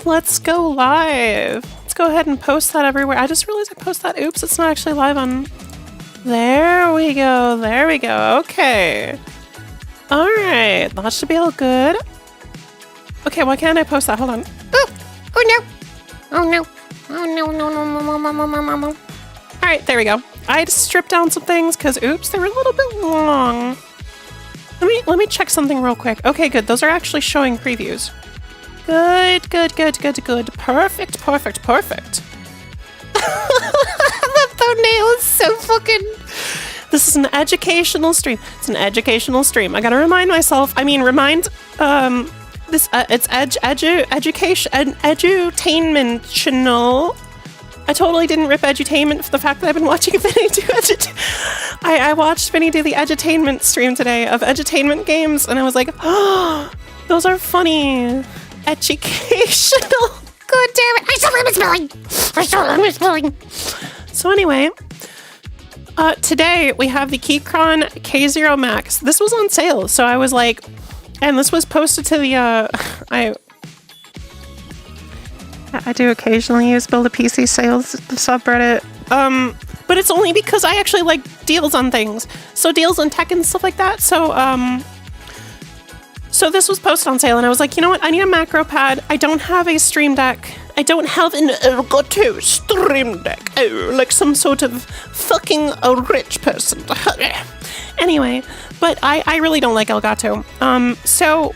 let's go live. Let's go ahead and post that everywhere. I just realized I post that. Oops, it's not actually live on... There we go. There we go. Okay. All right. That should be all good. Okay, why can't I post that? Hold on. Oh no. Oh no. Oh no, no, no, no, no, no, no, no. All right, there we go. I had to strip down some things because, oops, they were a little bit long. Let me check something real quick. Okay, good. Those are actually showing previews. Good, good, good, good, good. Perfect, perfect, perfect. That thumbnail is so fucking... This is an educational stream. It's an educational stream. I gotta remind myself. I mean, remind this. It's edutainment-tional. I totally didn't rip edutainment for the fact that I've been watching Vinny do I watched Vinny do the edutainment stream today of edutainment games, and I was like, oh, those are funny. Educational. God damn it! I saw him spelling. I saw him spelling. So anyway, today we have the Keychron K0 Max. This was on sale, so I was like, and this was posted to the I do occasionally use Build a PC Sales subreddit, but it's only because I actually like deals on things. So deals on tech and stuff like that. So so this was posted on sale, and I was like, you know what? I need a macro pad. I don't have a Stream Deck. I don't have an Elgato Stream Deck. Oh, like some sort of fucking rich person. Anyway, but I really don't like Elgato. So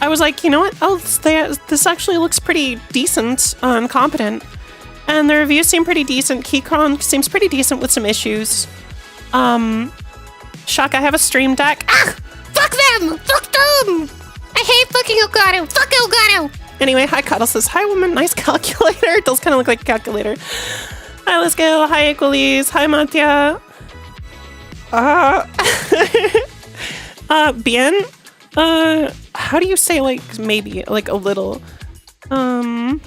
I was like, you know what? Oh, this actually looks pretty decent and competent. And the reviews seem pretty decent. Keychron seems pretty decent with some issues. Shock, I have a Stream Deck. Ah! Fuck them! Fuck them! I hate fucking Elgato! Fuck Elgato! Anyway, hi Cuddle says, hi woman, nice calculator. It does kind of look like a calculator. Hi Let's Go, hi Equalise, hi Matya. Bien? How do you say, like, maybe, like, a little? But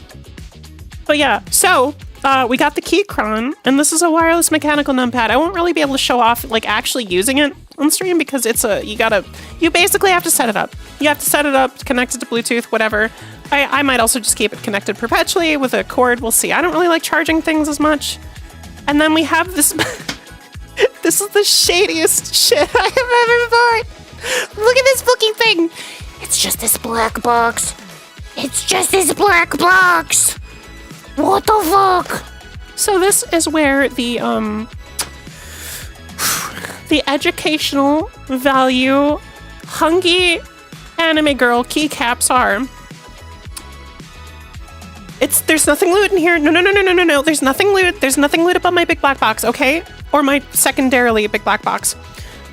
yeah, so, we got the Keychron, and this is a wireless mechanical numpad. I won't really be able to show off, like, actually using it on stream because it's you basically have to set it up. You have to set it up, connect it to Bluetooth, whatever. I might also just keep it connected perpetually with a cord. We'll see. I don't really like charging things as much. And then we have this. This is the shadiest shit I have ever bought. Look at this fucking thing. It's just this black box. It's just this black box. What the fuck? So this is where the educational value hungry anime girl keycaps are. There's nothing lewd in here. No. There's nothing lewd. There's nothing lewd about my big black box, okay? Or my secondarily big black box.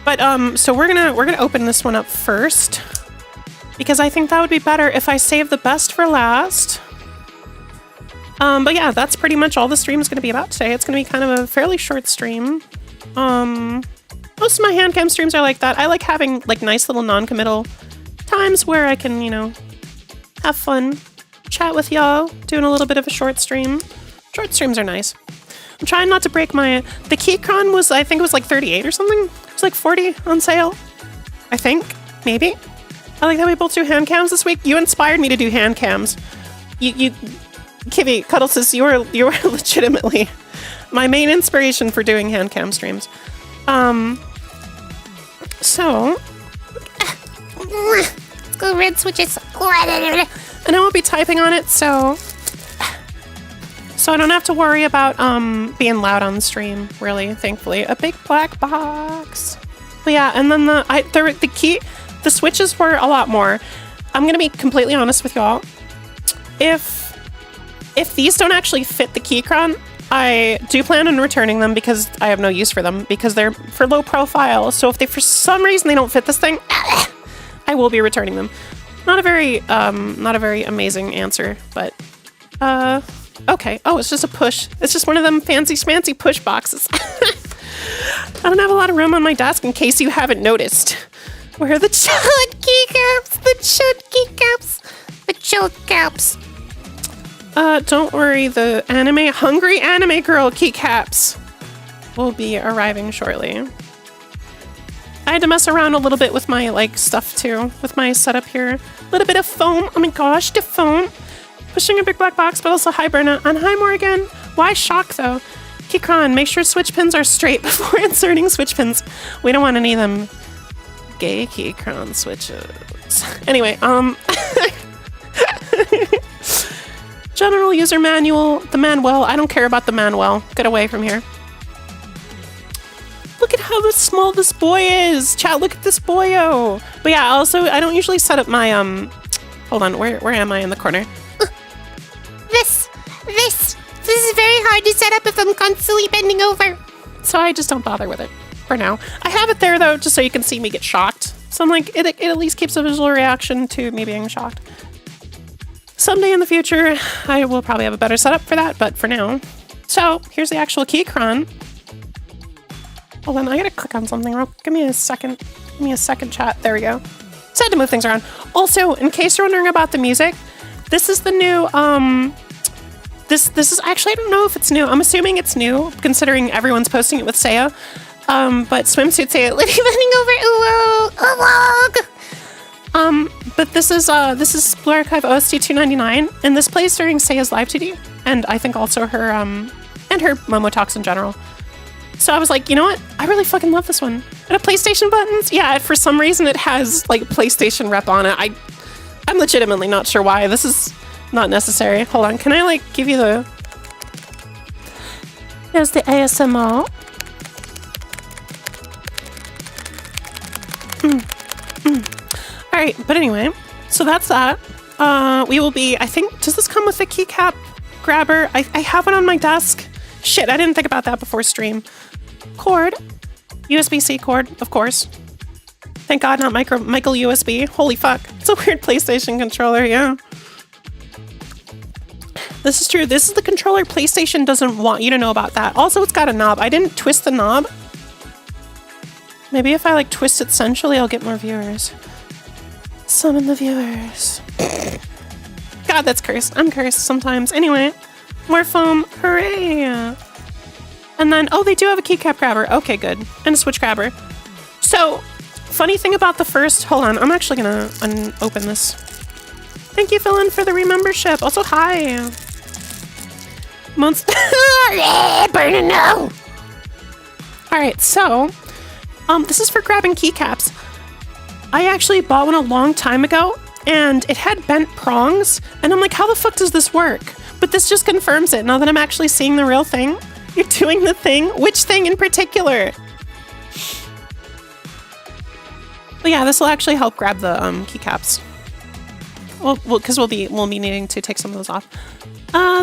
But so we're gonna open this one up first because I think that would be better if I save the best for last. But yeah, that's pretty much all the stream is gonna be about today. It's gonna be kind of a fairly short stream. Most of my hand cam streams are like that. I like having like nice little non-committal times where I can, you know, have fun, chat with y'all, doing a little bit of a short stream. Short streams are nice. I'm trying not to break the Keychron was, I think it was like 38 or something. It was like 40 on sale. I think, maybe. I like that we both do hand cams this week. You inspired me to do hand cams. Kivy, Cuddle says you were legitimately my main inspiration for doing hand cam streams. So Let's go red switches. And I won't be typing on it, so I don't have to worry about being loud on the stream, really, thankfully. A big black box. But yeah, and then the switches were a lot more. I'm gonna be completely honest with y'all. If these don't actually fit the Keychron, I do plan on returning them because I have no use for them because they're for low profile. So if they for some reason they don't fit this thing, I will be returning them. Not a very amazing answer, but okay. Oh, it's just a push. It's just one of them fancy schmancy push boxes. I don't have a lot of room on my desk in case you haven't noticed. Where are the chud keycaps? The chud keycaps. The chud caps. Don't worry, the hungry anime girl keycaps will be arriving shortly. I had to mess around a little bit with my, like, stuff, too. With my setup here. A little bit of foam. Oh my gosh, the foam. Pushing a big black box, but also hi, Berna. And hi, Morgan. Why shock, though? Keychron, make sure switch pins are straight before inserting switch pins. We don't want any of them gay Keychron switches. Anyway, general user manual, the manual. I don't care about the manual. Get away from here. Look at how small this boy is. Chat, look at this boyo. But yeah, also, I don't usually set up my, hold on, where am I in the corner? This is very hard to set up if I'm constantly bending over. So I just don't bother with it for now. I have it there, though, just so you can see me get shocked. So I'm like, it at least keeps a visual reaction to me being shocked. Someday in the future, I will probably have a better setup for that, but for now. So here's the actual Keychron. Hold on, I gotta click on something real. Give me a second. Give me a second, chat. There we go. Just had to move things around. Also, in case you're wondering about the music, this is the new, this is actually, I don't know if it's new. I'm assuming it's new, considering everyone's posting it with Saya. But Swimsuit Saya, Liddy bending over, but this is Blue Archive OST 299, and this plays during Saya's live TD, and I think also her, and her Momo talks in general. So I was like, you know what? I really fucking love this one. And a PlayStation buttons? Yeah, for some reason it has like PlayStation rep on it. I'm legitimately not sure why. This is not necessary. Hold on, can I like give you the... There's the ASMR. Alright, but anyway, so that's that. We will be, I think, does this come with a keycap grabber? I have it on my desk. Shit, I didn't think about that before stream. Cord. USB-C cord, of course. Thank God, not Michael USB. Holy fuck. It's a weird PlayStation controller, yeah. This is true. This is the controller PlayStation doesn't want you to know about that. Also, it's got a knob. I didn't twist the knob. Maybe if I like twist it centrally, I'll get more viewers. Summon the viewers. God, that's cursed. I'm cursed sometimes. Anyway, more foam. Hooray! And then, oh, they do have a keycap grabber. Okay, good. And a switch grabber. So, funny thing about the first... Hold on, I'm actually gonna open this. Thank you, Philin, for the remembership. Also, hi. Burn no. Alright, so... this is for grabbing keycaps. I actually bought one a long time ago, and it had bent prongs, and I'm like, how the fuck does this work? But this just confirms it, now that I'm actually seeing the real thing. You're doing the thing? Which thing in particular? But yeah, this will actually help grab the keycaps. Well, because we'll be needing to take some of those off.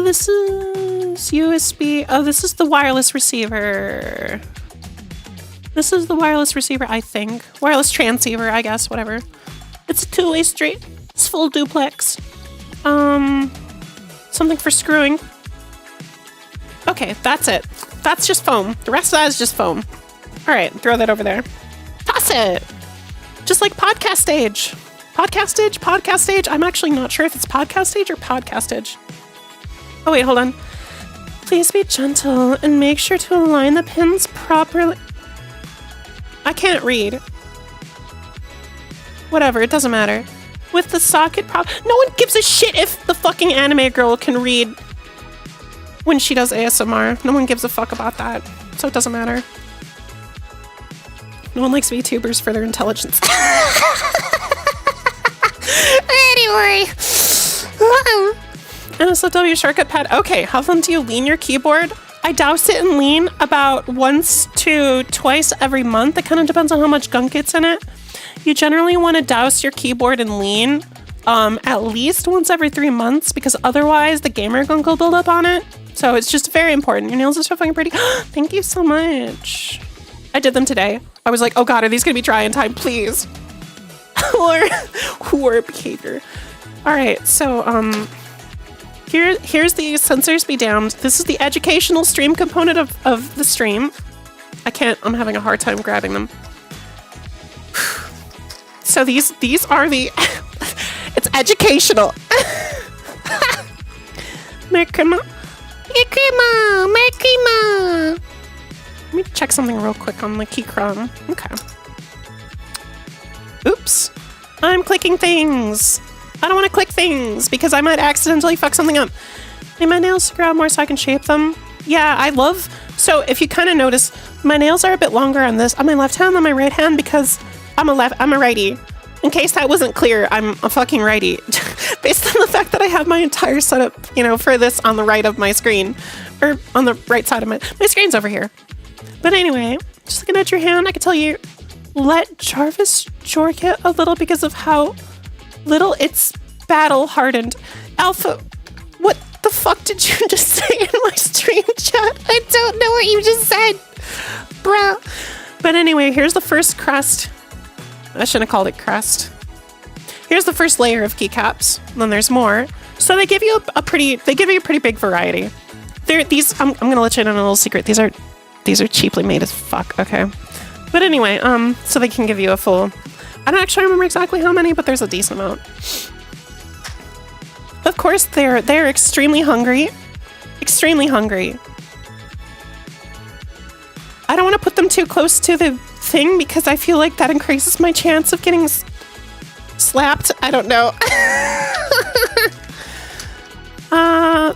This is USB. Oh, this is the wireless receiver. This is the wireless receiver, I think. Wireless transceiver, I guess, whatever. It's a two-way street. It's full duplex. Something for screwing. Okay, that's it. That's just foam. The rest of that is just foam. All right, throw that over there. Toss it. Just like podcast stage. Podcast stage? Podcast stage? I'm actually not sure if it's podcast stage or podcast stage. Oh, wait, hold on. Please be gentle and make sure to align the pins properly. I can't read. Whatever, it doesn't matter. With the socket no one gives a shit if the fucking anime girl can read when she does ASMR. No one gives a fuck about that. So it doesn't matter. No one likes VTubers for their intelligence. Anyway. NSFW shortcut pad. Okay, how often do you lean your keyboard? I douse it in lean about once to twice every month. It kind of depends on how much gunk gets in it. You generally want to douse your keyboard in lean at least once every 3 months, because otherwise the gamer gunk will build up on it. So it's just very important. Your nails are so fucking pretty. Thank you so much. I did them today. I was like, oh God, are these gonna be dry in time, please? Or whore behavior. All right, so here's the sensors be damned. This is the educational stream component of the stream. I'm having a hard time grabbing them. So these are the, it's educational. Merkima. Let me check something real quick on the Keychron. Okay. Oops. I'm clicking things. I don't want to click things because I might accidentally fuck something up. I need my nails to grow out more so I can shape them. Yeah, I love... So if you kind of notice, my nails are a bit longer on this, on my left hand than my right hand because I'm a righty. In case that wasn't clear, I'm a fucking righty. Based on the fact that I have my entire setup, you know, for this on the right of my screen. Or on the right side of my screen's over here. But anyway, just looking at your hand, I can tell you, let Jarvis jork it a little because of how little it's battle hardened. Alpha, what the fuck did you just say in my stream chat? I don't know what you just said, bruh. But anyway, here's the first crust. I shouldn't have called it crust. Here's the first layer of keycaps. Then there's more. So they give you a pretty big variety. I'm gonna let you in on a little secret. These are cheaply made as fuck. Okay. But anyway, so they can give you a full. I don't actually remember exactly how many, but there's a decent amount. Of course, they're extremely hungry. Extremely hungry. I don't want to put them too close to the thing because I feel like that increases my chance of getting slapped. I don't know.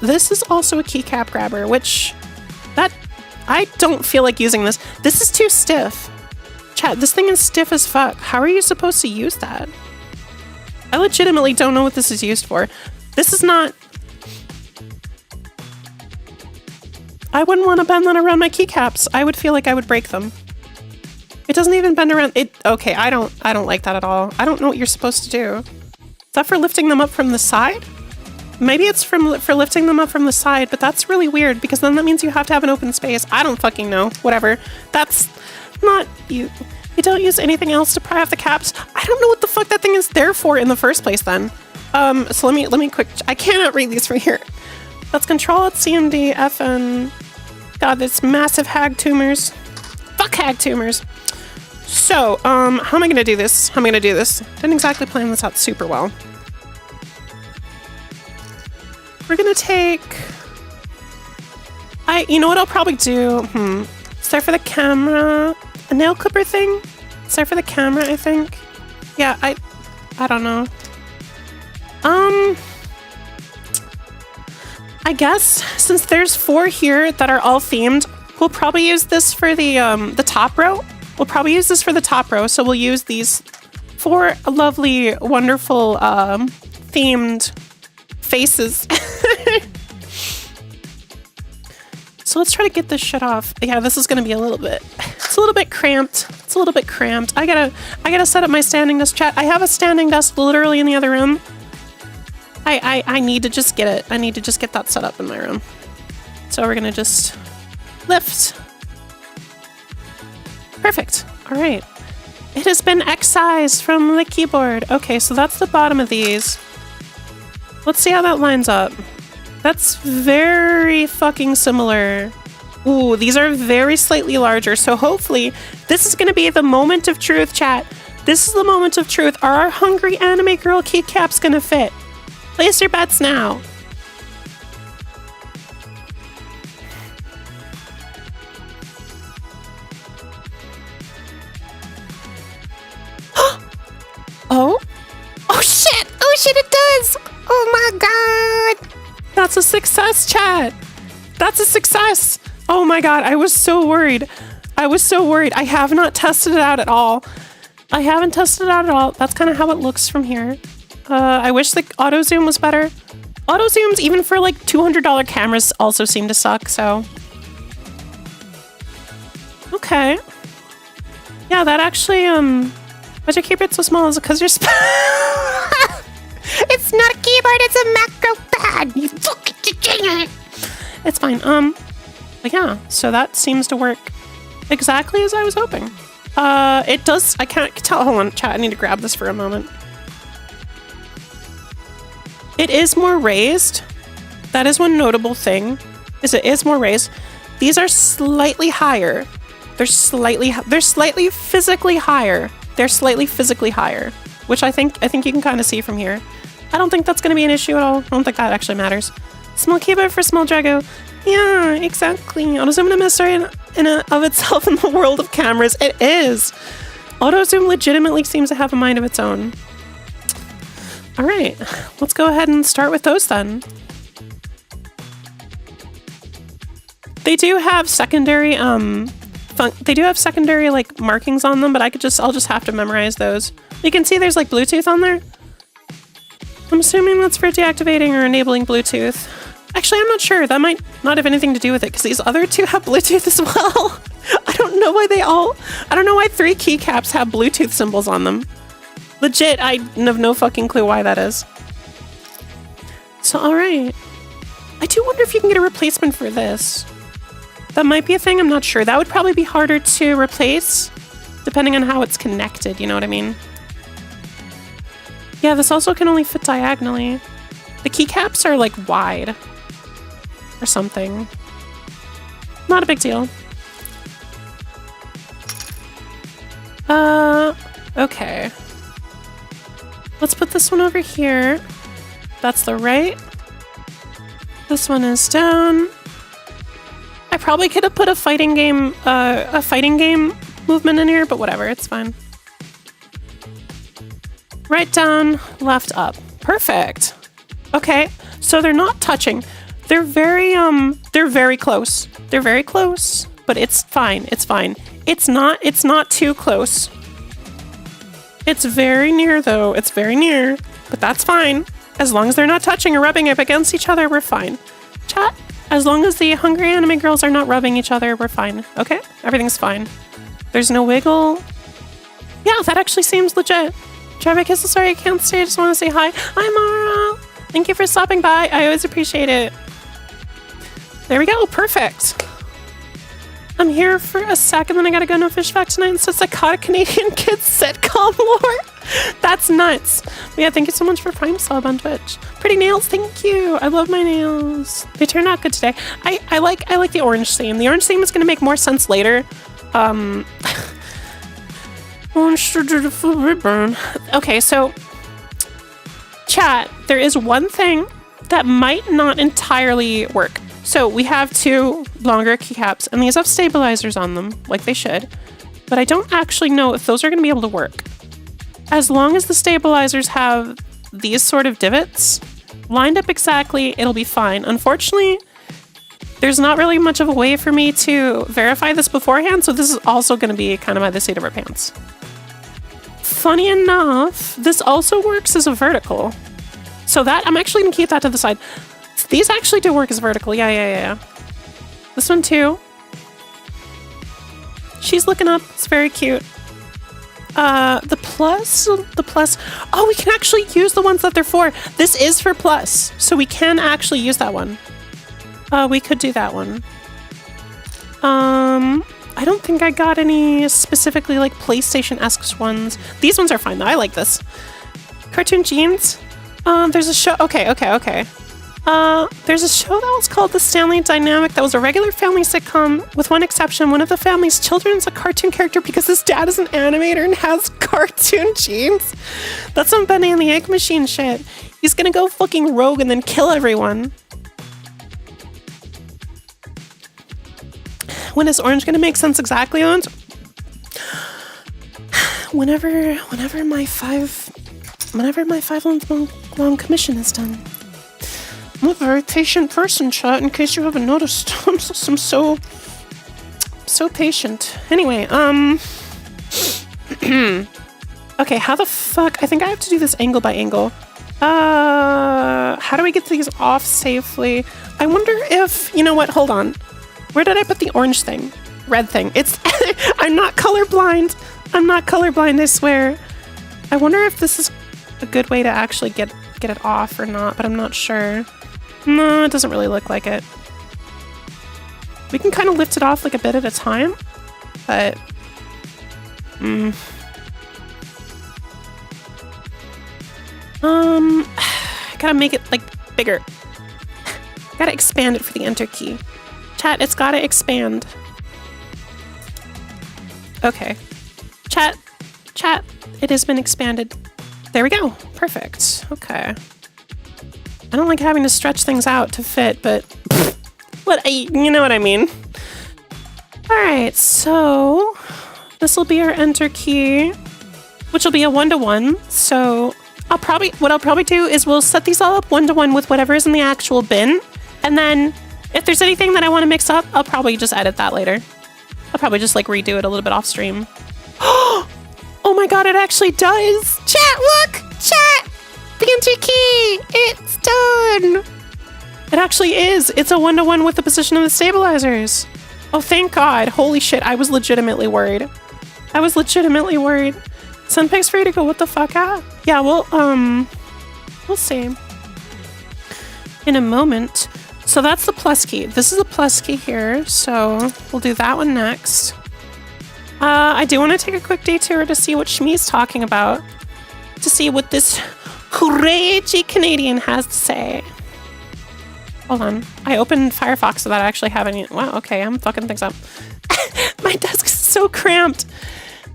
This is also a keycap grabber, which I don't feel like using this. This is too stiff. Chat, this thing is stiff as fuck. How are you supposed to use that? I legitimately don't know what this is used for. This is not... I wouldn't want to bend that around my keycaps. I would feel like I would break them. It doesn't even bend around it. Okay, I don't like that at all. I don't know what you're supposed to do. Is that for lifting them up from the side? Maybe it's for lifting them up from the side, but that's really weird because then that means you have to have an open space. I don't fucking know. Whatever. That's not you. You don't use anything else to pry off the caps. I don't know what the fuck that thing is there for in the first place then. So let me quick, I cannot read these from here. That's Control at CMD, FN. God, this massive hag tumors. Fuck hag tumors. So, how am I gonna do this? Didn't exactly plan this out super well. We're gonna take... You know what I'll probably do? Is there for the camera? A nail clipper thing? Is there for the camera, I think? Yeah, I don't know. I guess since there's 4 here that are all themed, we'll probably use this for the top row. We'll probably use this for the top row, so we'll use these 4 lovely, wonderful, themed faces. So let's try to get this shit off. Yeah, this is gonna be a little bit... It's a little bit cramped. I gotta set up my standing desk, chat. I have a standing desk literally in the other room. I need to just get it. I need to just get that set up in my room. So we're gonna just lift. Perfect. All right. It has been excised from the keyboard. Okay, so that's the bottom of these. Let's see how that lines up. That's very fucking similar. Ooh, these are very slightly larger. So hopefully this is gonna be the moment of truth, chat. This is the moment of truth. Are our hungry anime girl keycaps gonna fit? Place your bets now. Oh? Oh shit! Oh shit, it does! Oh my god! That's a success, chat! That's a success! Oh my god, I was so worried. I have not tested it out at all. That's kind of how it looks from here. I wish the auto zoom was better. Auto zooms, even for like $200 cameras, also seem to suck, so. Okay. Yeah, that actually, why'd you keep it so small? Is it because you're It's not a keyboard, it's a macro pad! You fucking degenerate! It's fine. But yeah, so that seems to work exactly as I was hoping. It does, I can't tell, hold on, chat, I need to grab this for a moment. It is more raised. That is one notable thing, is it is more raised. These are slightly higher. They're slightly physically higher. Which I think you can kind of see from here. I don't think that's going to be an issue at all. I don't think that actually matters. Small keyboard for small Drago. Yeah, exactly. AutoZoom is a mystery in of itself in the world of cameras. It is. AutoZoom legitimately seems to have a mind of its own. All right, let's go ahead and start with those then. They do have secondary like markings on them, but I'll just have to memorize those. You can see there's like Bluetooth on there. I'm assuming that's for deactivating or enabling Bluetooth. Actually, I'm not sure. That might not have anything to do with it because these other two have Bluetooth as well. I don't know why 3 keycaps have Bluetooth symbols on them. Legit, I have no fucking clue why that is. So, alright. I do wonder if you can get a replacement for this. That might be a thing, I'm not sure. That would probably be harder to replace, depending on how it's connected, you know what I mean? Yeah, this also can only fit diagonally. The keycaps are, like, wide. Or something. Not a big deal. Okay. Let's put this one over here. That's the right. This one is down. I probably could have put a fighting game movement in here, but whatever, it's fine. Right down, left up. Perfect. Okay, so they're not touching. They're very close. They're very close, but it's fine. It's fine. It's not too close. It's very near though. It's very near, but that's fine. As long as they're not touching or rubbing up against each other, we're fine. Chat, as long as the hungry anime girls are not rubbing each other, we're fine. Okay? Everything's fine. There's no wiggle. Yeah, that actually seems legit. Trevor Kissel, sorry I can't stay. I just want to say hi. Hi, Mara. Thank you for stopping by. I always appreciate it. There we go. Perfect. I'm here for a second, then I gotta go no fish fact tonight. So it's like caught a Canadian kids sitcom lore. That's nuts. But yeah, thank you so much for Prime Sub on Twitch. Pretty nails, thank you. I love my nails. They turned out good today. I like the orange theme. The orange theme is gonna make more sense later. Orange ribbon. Okay, so chat, there is one thing that might not entirely work. So we have 2 longer keycaps, and these have stabilizers on them, like they should. But I don't actually know if those are going to be able to work. As long as the stabilizers have these sort of divots lined up exactly, it'll be fine. Unfortunately, there's not really much of a way for me to verify this beforehand, so this is also going to be kind of by the seat of our pants. Funny enough, this also works as a vertical. So that, I'm actually going to keep that to the side. These actually do work as vertical. Yeah. This one too. She's looking up. It's very cute. The plus. Oh, we can actually use the ones that they're for. This is for plus, so we can actually use that one. We could do that one. I don't think I got any specifically like PlayStation-esque ones. These ones are fine though. I like this. Cartoon Jeans. There's a show. Okay. There's a show that was called The Stanley Dynamic that was a regular family sitcom, with one exception. One of the family's children is a cartoon character because his dad is an animator and has cartoon genes. That's some Benny and the Egg Machine shit. He's gonna go fucking rogue and then kill everyone. When is orange gonna make sense exactly, Owens? Whenever my 5 month long commission is done. I'm a very patient person, chat, in case you haven't noticed. I'm so patient. Anyway, okay, how the fuck? I think I have to do this angle by angle. How do we get these off safely? I wonder if, you know what, hold on. Where did I put the orange thing? Red thing. It's, I'm not colorblind. I swear. I wonder if this is a good way to actually get it off or not, but I'm not sure. No, it doesn't really look like it. We can kind of lift it off like a bit at a time, but gotta make it like bigger. Gotta expand it for the enter key. Chat, it's gotta expand. Okay. Chat, it has been expanded. There we go. Perfect. Okay. I don't like having to stretch things out to fit, but you know what I mean. All right, so this will be our enter key, which will be a 1-to-1. So, what I'll probably do is we'll set these all up one-to-one with whatever is in the actual bin. And then if there's anything that I want to mix up, I'll probably just edit that later. I'll probably just like redo it a little bit off stream. Oh my god, it actually does. Chat, look! Chat! BNT key! It's done! It actually is. It's a one-to-one with the position of the stabilizers. Oh, thank God. Holy shit, I was legitimately worried. I was legitimately worried. Sunpeg's free to go. What the fuck out? Yeah, we'll see. In a moment. So that's the plus key. This is a plus key here, so we'll do that one next. I do want to take a quick detour to see what Shmi's talking about. To see what this crazy Canadian has to say. Hold on. I opened Firefox without actually having it. Wow, okay, I'm fucking things up. My desk is so cramped.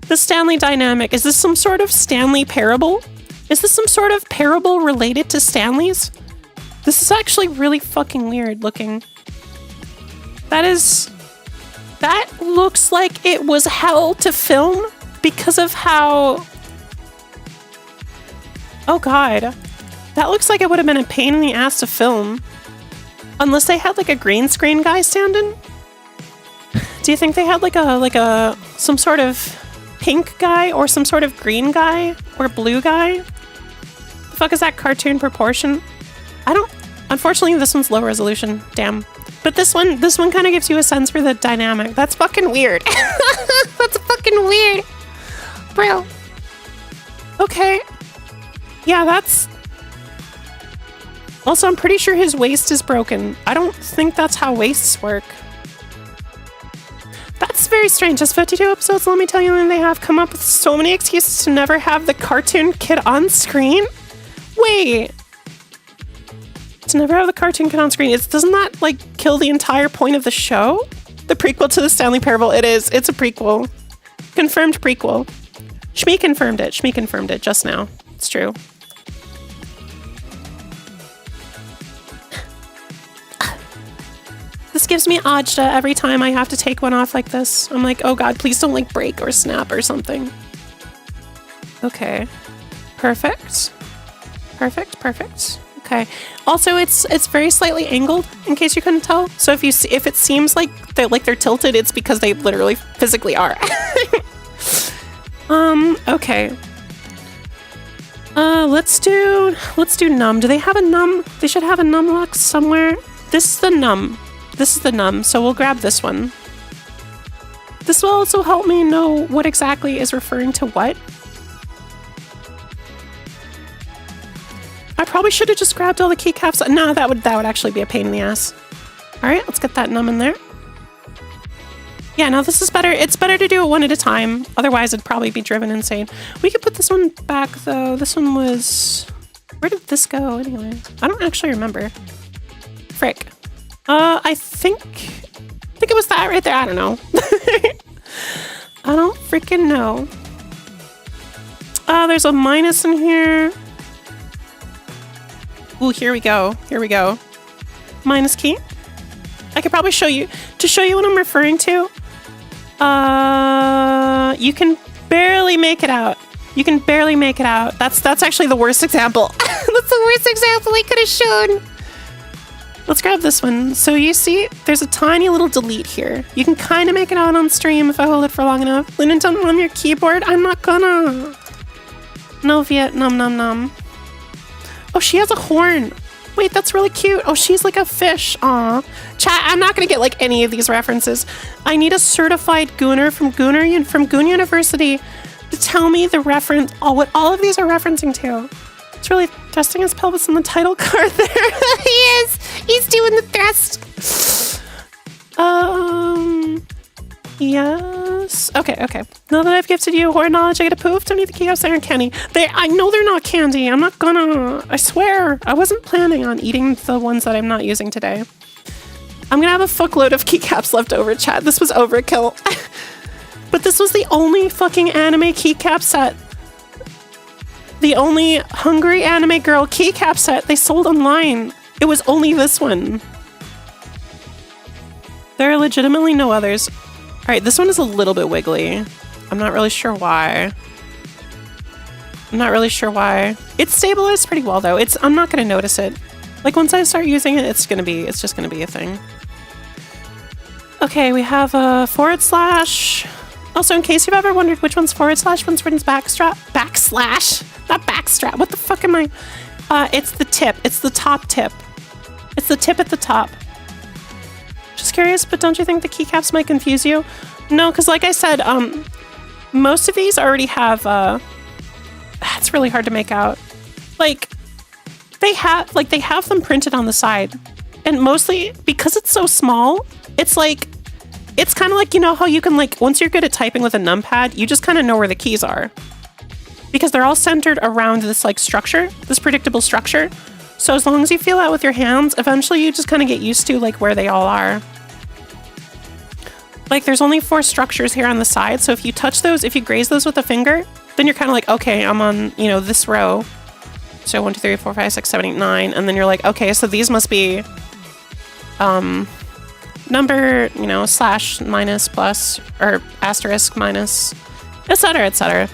The Stanley dynamic. Is this some sort of Stanley parable? Is this some sort of parable related to Stanley's? This is actually really fucking weird looking. That looks like it was hell to film because of how... Oh god. That looks like it would have been a pain in the ass to film. Unless they had like a green screen guy standing. Do you think they had like some sort of pink guy or some sort of green guy or blue guy? The fuck is that cartoon proportion? Unfortunately this one's low resolution. Damn. But this one kind of gives you a sense for the dynamic. That's fucking weird. That's fucking weird. Bro. Okay. Yeah, that's... Also, I'm pretty sure his waist is broken. I don't think that's how waists work. That's very strange. As 52 episodes, let me tell you, and they have come up with so many excuses to never have the cartoon kid on screen. Wait. To never have the cartoon kid on screen. Doesn't that, like, kill the entire point of the show? The prequel to the Stanley Parable. It is. It's a prequel. Confirmed prequel. Shmi confirmed it. Shmi confirmed it just now. It's true. This gives me agita every time I have to take one off like this. I'm like, oh god, please don't like break or snap or something. Okay. Perfect. Perfect, perfect. Okay. Also, it's very slightly angled, in case you couldn't tell. So if it seems like they're tilted, it's because they literally physically are. Okay. Let's do num. Do they have a num? They should have a num lux somewhere. This is the num. This is the num, so we'll grab this one. This will also help me know what exactly is referring to what. I probably should have just grabbed all the keycaps. No, that would actually be a pain in the ass. All right, let's get that num in there. Yeah, no, this is better. It's better to do it one at a time. Otherwise, it'd probably be driven insane. We could put this one back, though. This one was... Where did this go, anyway? I don't actually remember. Frick. I think it was that right there. I don't know. I don't freaking know. There's a minus in here. Ooh, here we go. Here we go. Minus key. I could probably show you, to show you what I'm referring to. You can barely make it out. You can barely make it out. That's actually the worst example. That's the worst example I could have shown. Let's grab this one. So you see, there's a tiny little delete here. You can kind of make it out on stream if I hold it for long enough. Linen, don't on your keyboard. I'm not gonna. No Vietnam, nom nom. Oh, she has a horn. Wait, that's really cute. Oh, she's like a fish. Aw. Chat, I'm not gonna get like any of these references. I need a certified Gooner from Goon University to tell me the reference, what all of these are referencing to. It's really testing his pelvis in the title card there. He is. He's doing the thrust. Yes. Okay. Now that I've gifted you horror knowledge, I get a poof. Don't need the keycaps. They aren't candy. I know they're not candy. I'm not gonna. I swear. I wasn't planning on eating the ones that I'm not using today. I'm gonna have a fuckload of keycaps left over, chat. This was overkill. But this was the only fucking anime keycap set. The only hungry anime girl keycap set they sold online. It was only this one. There are legitimately no others. All right, this one is a little bit wiggly. I'm not really sure why. I'm not really sure why. It's stabilized pretty well though. I'm not gonna notice it. Like once I start using it, it's just gonna be a thing. Okay, we have a /. Also, in case you've ever wondered which one's /, one's backslash, not backstrap. What the fuck am I? It's the tip. It's the top tip. It's the tip at the top. Just curious, but don't you think the keycaps might confuse you? No, because like I said, most of these already have, it's really hard to make out. Like, they have them printed on the side. And mostly, because it's so small, it's like, it's kind of like, you know how you can like, once you're good at typing with a numpad, you just kind of know where the keys are. Because they're all centered around this like structure, this predictable structure. So as long as you feel that with your hands, eventually you just kind of get used to like where they all are. Like there's only 4 structures here on the side. So if you touch those, if you graze those with a finger, then you're kind of like, okay, I'm on, you know, this row. So 1, 2, 3, 4, 5, 6, 7, 8, 9. And then you're like, okay, so these must be number, you know, / minus plus or asterisk minus, etc., etc.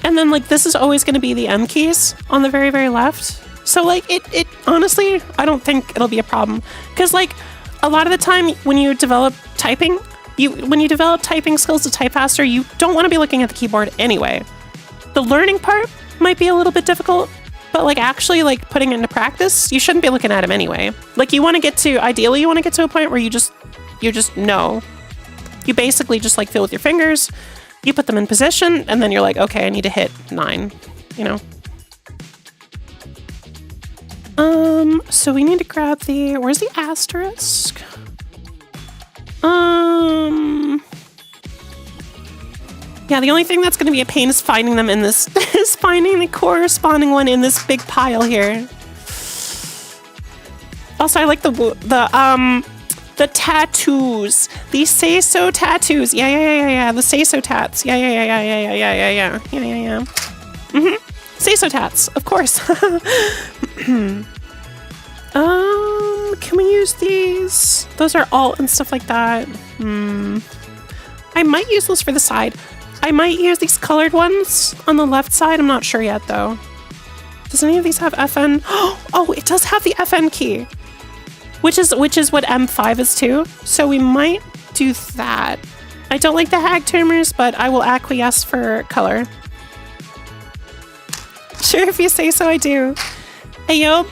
And then like this is always going to be the M keys on the very, very left. So like it honestly, I don't think it'll be a problem because like a lot of the time when you develop typing, when you develop typing skills to type faster, you don't want to be looking at the keyboard anyway. The learning part might be a little bit difficult, but like actually like putting it into practice, you shouldn't be looking at them anyway. Like you want to get to, ideally you want to get to a point where you just know. You basically just like feel with your fingers, you put them in position, and then you're like, okay, I need to hit 9, you know? So we need to grab where's the asterisk? Yeah, the only thing that's going to be a pain is finding them in this, is finding the corresponding one in this big pile here. Also, I like the tattoos. The say-so tattoos. Yeah. The say-so tats. Yeah. Say-so tats, of course. Can we use these? Those are alt and stuff like that. I might use those for the side. I might use these colored ones on the left side. I'm not sure yet, though. Does any of these have FN? Oh, it does have the FN key, which is what M5 is too. So we might do that. I don't like the hag termers, but I will acquiesce for color. Sure, if you say so, I do. Hey, yo.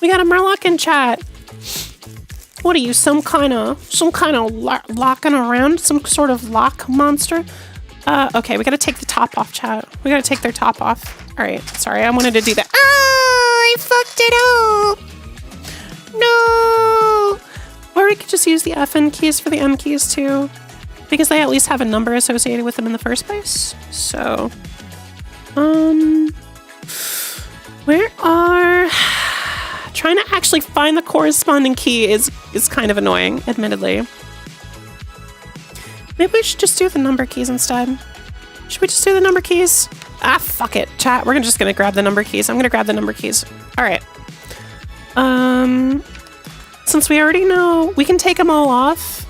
We got a Murloc in chat. What are you, some kind of locking around? Some sort of lock monster? Okay, we gotta take the top off, chat. We gotta take their top off. All right, sorry, I wanted to do that. I fucked it up. No. Or we could just use the FN keys for the M keys too, because they at least have a number associated with them in the first place. So, where are... Trying to actually find the corresponding key is kind of annoying, admittedly. Maybe we should just do the number keys instead. Should we just do the number keys? Ah, fuck it, chat. We're just gonna grab the number keys. I'm gonna grab the number keys. All right. Since we already know, we can take them all off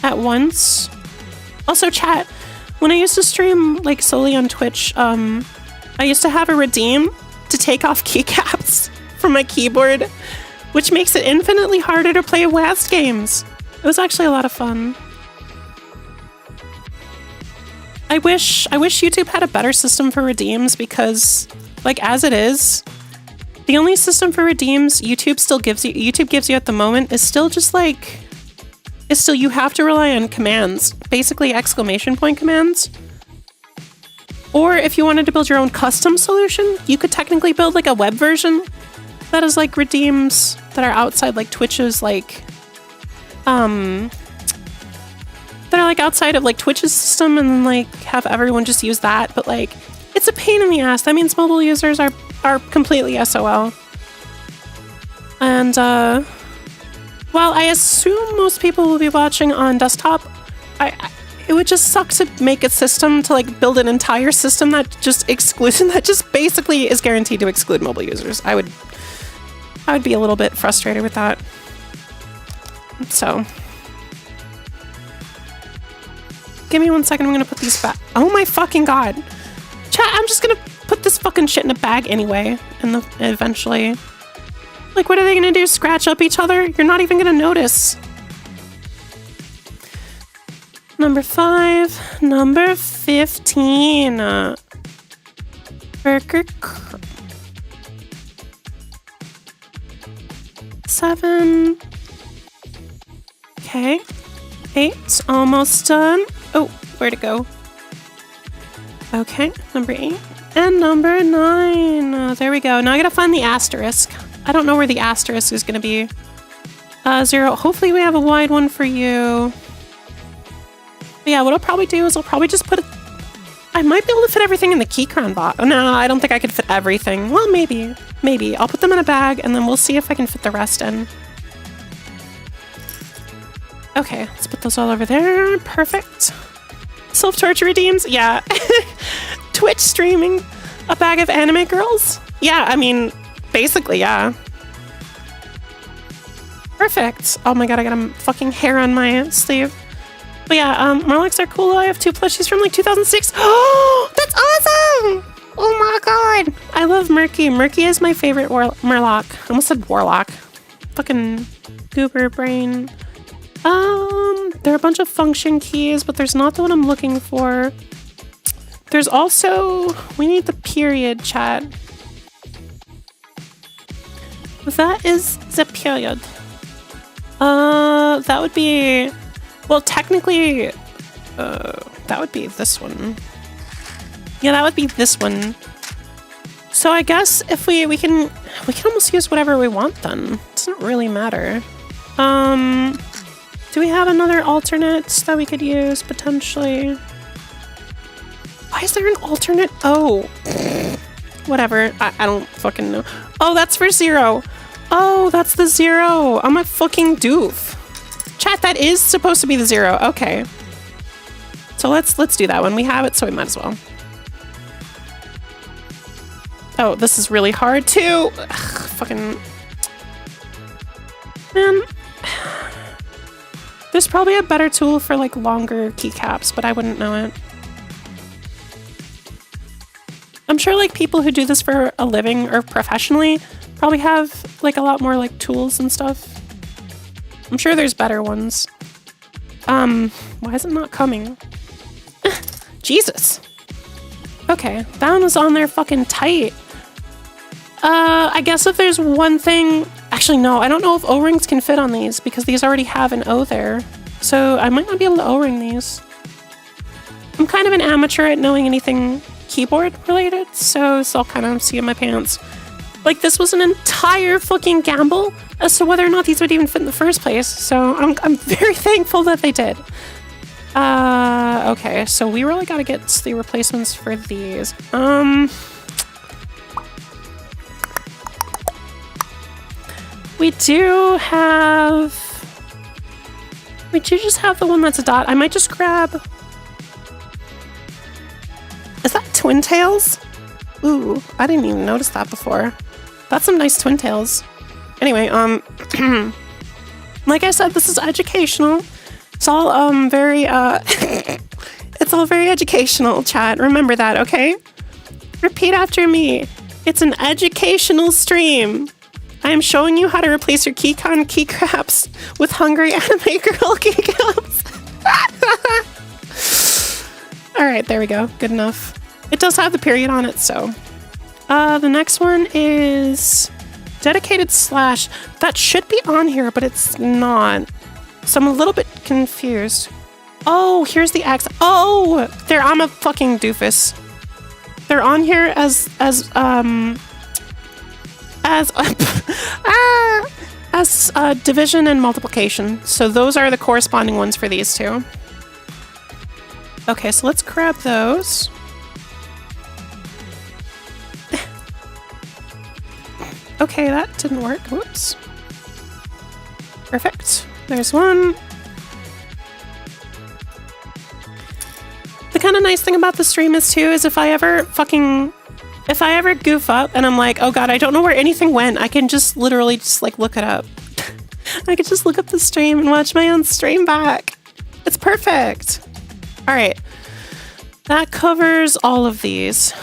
at once. Also, chat, when I used to stream like solely on Twitch, I used to have a redeem to take off keycaps from my keyboard, which makes it infinitely harder to play WASD games. It was actually a lot of fun. I wish YouTube had a better system for redeems, because like as it is, the only system for redeems YouTube gives you at the moment is still just like, you have to rely on commands, basically exclamation point commands. Or if you wanted to build your own custom solution, you could technically build like a web version that is like redeems that are outside like Twitch's like, that are like outside of like Twitch's system, and then like have everyone just use that. But like, it's a pain in the ass. That means mobile users are completely SOL. And while I assume most people will be watching on desktop, it would just suck to make a system to like build an entire system that just basically is guaranteed to exclude mobile users. I would be a little bit frustrated with that. So Give me 1 second. I'm gonna put these back. Oh my fucking god. Chat, I'm just gonna put this fucking shit in a bag anyway. And eventually. Like, what are they gonna do? Scratch up each other? You're not even gonna notice. Number 5. Number 15. Burger. 7. Okay. 8. Almost done. Oh, where'd it go? Okay, number 8. And number 9. There we go. Now I gotta find the asterisk. I don't know where the asterisk is gonna be. 0. Hopefully we have a wide one for you. But yeah, what I'll probably do is I'll probably just put I might be able to fit everything in the Keychron box. Oh, no, I don't think I could fit everything. Well, maybe. Maybe. I'll put them in a bag and then we'll see if I can fit the rest in. Okay, let's put those all over there. Perfect. Self-torture redeems? Yeah. Twitch streaming a bag of anime girls? Yeah, I mean, basically, yeah. Perfect. Oh my god, I got a fucking hair on my sleeve. But yeah, Murlocs are cool. I have 2 plushies from like 2006. Oh, that's awesome! Oh my god. I love Murky. Murky is my favorite Murloc. I almost said Warlock. Fucking goober brain. There are a bunch of function keys, but there's not the one I'm looking for. There's also... We need the period, chat. That is the period. That would be... Well, technically... that would be this one. Yeah, that would be this one. So I guess if we can almost use whatever we want then. It doesn't really matter. Do we have another alternate that we could use, potentially? Why is there an alternate? Oh. Whatever. I don't fucking know. Oh, that's for 0. Oh, that's the 0. I'm a fucking doof. Chat, that is supposed to be the 0. Okay. So let's do that one. We have it, so we might as well. Oh, this is really hard too. Ugh, fucking... Man. There's probably a better tool for like longer keycaps, but I wouldn't know it. I'm sure like people who do this for a living or professionally probably have like a lot more like tools and stuff. I'm sure there's better ones. Why is it not coming? Jesus. Okay, that one was on there fucking tight. I guess if there's one thing... Actually, no, I don't know if O-rings can fit on these because these already have an O there. So I might not be able to O-ring these. I'm kind of an amateur at knowing anything keyboard related, so it's all kind of see in my pants. Like, this was an entire fucking gamble as to whether or not these would even fit in the first place, so I'm very thankful that they did. Okay, so we really gotta get the replacements for these. We do just have the one that's a dot. I might just grab... Is that twin tails? Ooh, I didn't even notice that before. That's some nice twin tails. Anyway, like I said, this is educational. It's all, very, it's all very educational, chat. Remember that, okay? Repeat after me. It's an educational stream. I am showing you how to replace your Keychron keycaps with hungry anime girl keycaps. Alright, there we go. Good enough. It does have the period on it, so. The next one is dedicated slash. That should be on here, but it's not. So I'm a little bit confused. Oh, here's the X. Oh, there. I'm a fucking doofus. They're on here as division and multiplication. So those are the corresponding ones for these two. Okay, so let's grab those. Okay, that didn't work. Whoops. Perfect. There's one. The kind of nice thing about the stream is too, is if I ever goof up and I'm like, oh god, I don't know where anything went, I can just literally just like look it up. I could just look up the stream and watch my own stream back. It's perfect. All right. That covers all of these.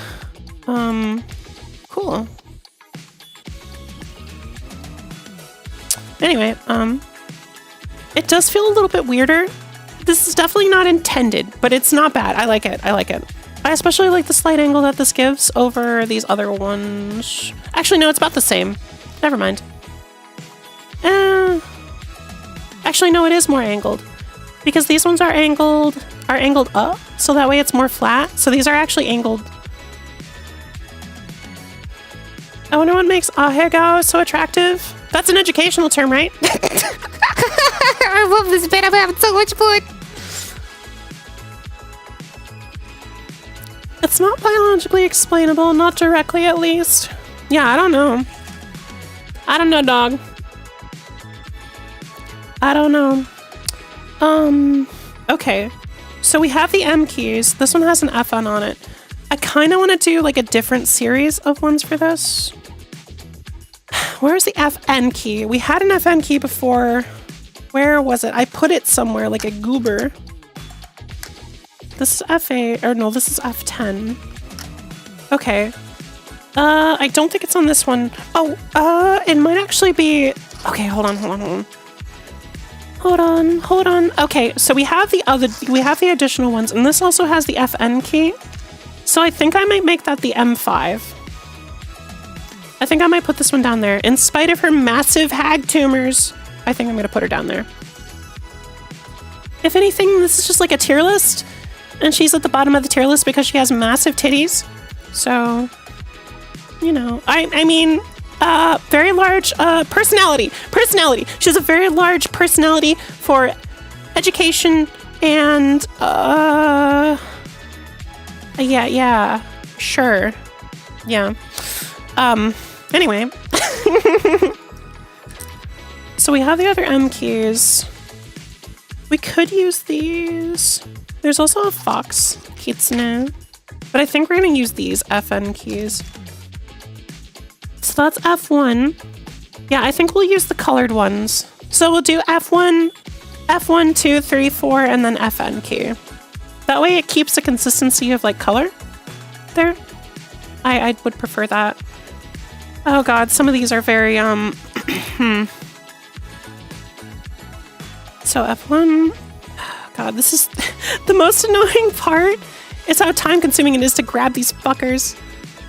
Cool. Anyway, it does feel a little bit weirder. This is definitely not intended, but it's not bad. I like it. I like it. I especially like the slight angle that this gives over these other ones. Actually, no, it's about the same. Never mind. Actually, no, it is more angled because these ones are angled up, so that way it's more flat. So these are actually angled. I wonder what makes ahegao so attractive. That's an educational term, right? I love this bit. I'm having so much fun. It's not biologically explainable, not directly at least. Yeah, I don't know. I don't know, dog. I don't know. Okay. So we have the M keys. This one has an FN on it. I kind of want to do like a different series of ones for this. Where's the FN key? We had an FN key before. Where was it? I put it somewhere like a goober. This is F8, or no, this is F10. Okay. I don't think it's on this one. Oh, it might actually be... Okay, hold on. Okay, so we have the additional ones, and this also has the FN key. So I think I might make that the M5. I think I might put this one down there. In spite of her massive hag tumors, I think I'm gonna put her down there. If anything, this is just like a tier list, and she's at the bottom of the tier list because she has massive titties. So, you know, I mean, very large personality. She has a very large personality for education and yeah, sure, yeah. Anyway, so we have the other M keys. We could use these. There's also a fox kitsune, but I think we're gonna use these FN keys. So that's F1. Yeah, I think we'll use the colored ones. So we'll do F1, 2, 3, 4, and then FN key. That way it keeps the consistency of like color there. I would prefer that. Oh god, some of these are very, So F1, oh god, this is the most annoying part is how time consuming it is to grab these fuckers.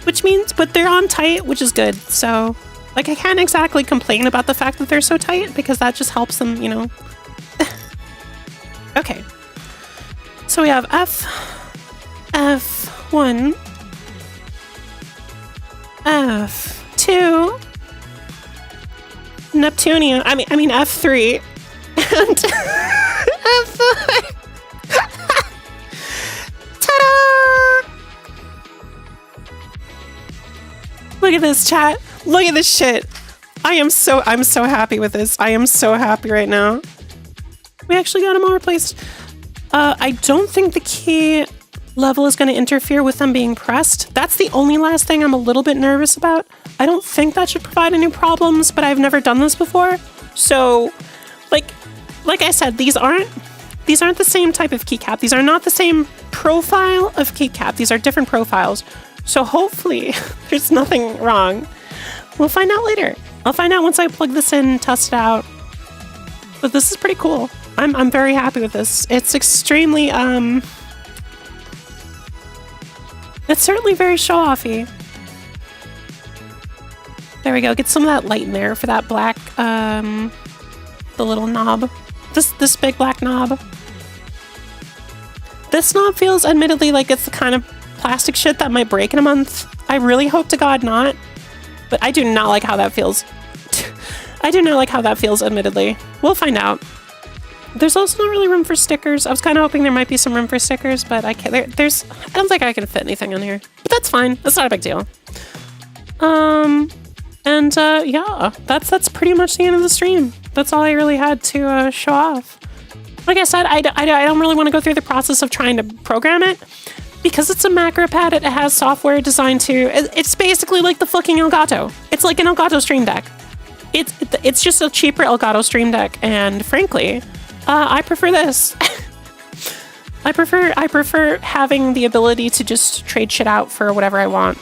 Which means, but they're on tight, which is good. So, like, I can't exactly complain about the fact that they're so tight because that just helps them, you know. Okay. So we have F1, F2, Neptunia, I mean F3, and F4. Ta-da! Look at this, chat. Look at this shit. I'm so happy with this. I am so happy right now. We actually got them all replaced. I don't think the key level is going to interfere with them being pressed. That's the only last thing I'm a little bit nervous about. I don't think that should provide any problems, but I've never done this before. So, like I said, these aren't the same type of keycap. These are not the same profile of keycap. These are different profiles. So hopefully there's nothing wrong. We'll find out later. I'll find out once I plug this in, test it out. But this is pretty cool. I'm very happy with this. It's extremely, it's certainly very show-offy. There we go. Get some of that light in there for that black, the little knob. This big black knob. This knob feels admittedly like it's the kind of plastic shit that might break in a month. I really hope to God not. But I do not like how that feels. I do not like how that feels, admittedly. We'll find out. There's also not really room for stickers. I was kind of hoping there might be some room for stickers, but I can't. I don't think I can fit anything on here. But that's fine. That's not a big deal. Yeah, that's pretty much the end of the stream. That's all I really had to show off. Like I said, I don't really want to go through the process of trying to program it. Because it's a macro pad, it has software designed to... It's basically like the fucking Elgato. It's like an Elgato Stream Deck. It's just a cheaper Elgato Stream Deck, and frankly, I prefer this. I prefer having the ability to just trade shit out for whatever I want.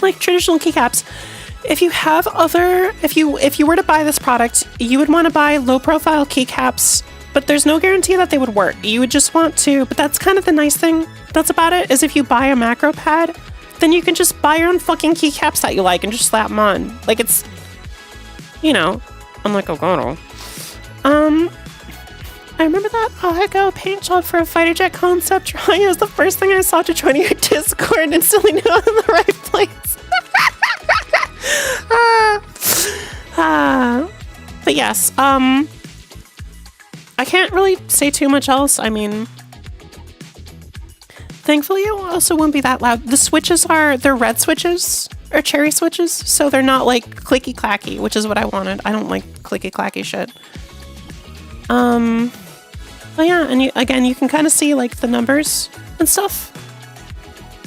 Like traditional keycaps. If you have if you were to buy this product, you would want to buy low profile keycaps, but there's no guarantee that they would work. You would just want to, but that's kind of the nice thing that's about it, is if you buy a macro pad, then you can just buy your own fucking keycaps that you like and just slap them on. Like it's, you know, I'm like, oh god. I remember that Argama paint job for a fighter jet concept drawing. It was the first thing I saw to join your Discord and instantly knew I was in the right place. But yes, I can't really say too much else. I mean, thankfully it also won't be that loud. The switches they're red switches or cherry switches, so they're not like clicky clacky, which is what I wanted. I don't like clicky clacky shit. But yeah, and you can kind of see like the numbers and stuff.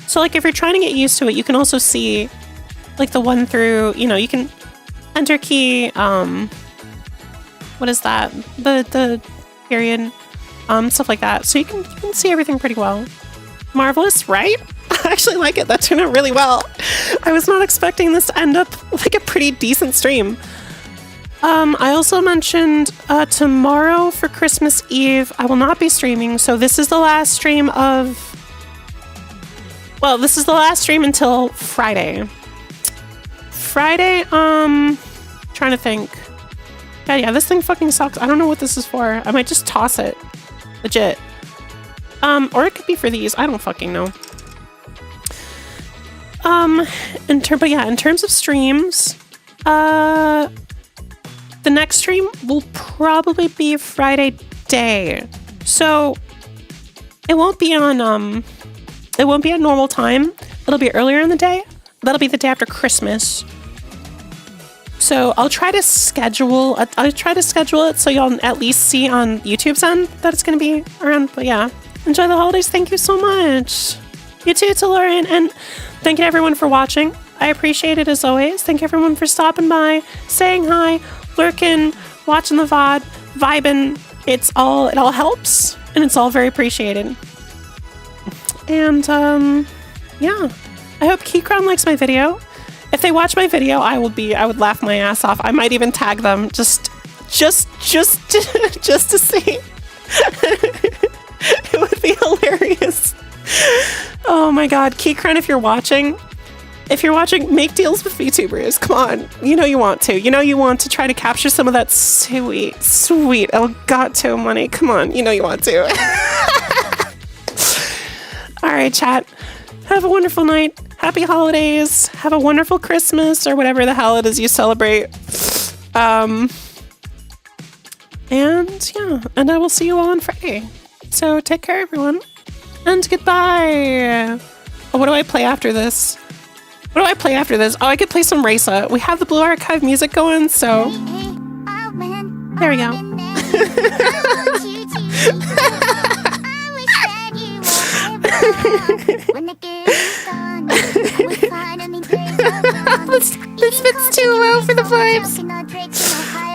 So like if you're trying to get used to it, you can also see like the 1 through, you know, you can enter key, what is that? The period, stuff like that. So you can see everything pretty well. Marvelous, right? I actually like it. That turned out really well. I was not expecting this to end up like a pretty decent stream. I also mentioned tomorrow for Christmas Eve, I will not be streaming. So this is the last stream this is the last stream until Friday. Trying to think. God, yeah, this thing fucking sucks. I don't know what this is for. I might just toss it. Legit. Or it could be for these. I don't fucking know. In terms of streams, the next stream will probably be Friday day. So it won't be on normal time. It'll be earlier in the day. That'll be the day after Christmas. So I'll try to schedule it so y'all at least see on YouTube's end that it's going to be around. But yeah, enjoy the holidays. Thank you so much. You too, Tellurian. And thank you to everyone for watching. I appreciate it as always. Thank you everyone for stopping by, saying hi, lurking, watching the VOD, vibing. It all helps, and it's all very appreciated. And yeah, I hope Keychron likes my video. If they watch my video, I would laugh my ass off. I might even tag them just to see. It would be hilarious. Oh my god, Keychron, if you're watching, make deals with VTubers. Come on. You know you want to. You know you want to try to capture some of that sweet Elgato money. Come on. You know you want to. Alright, chat. Have a wonderful night. Happy holidays. Have a wonderful Christmas or whatever the hell it is you celebrate. And yeah, and I will see you all on Friday. So take care, everyone. And goodbye. Oh, what do I play after this? Oh, I could play some Raisa. We have the Blue Archive music going, so there we go. This fits too well for the vibes.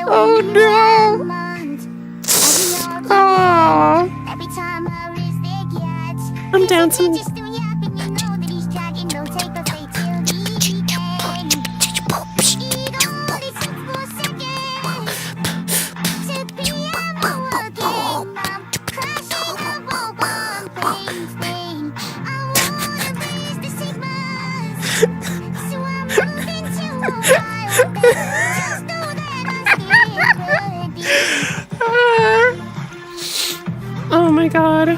Oh no. Oh. I'm dancing. Oh my god.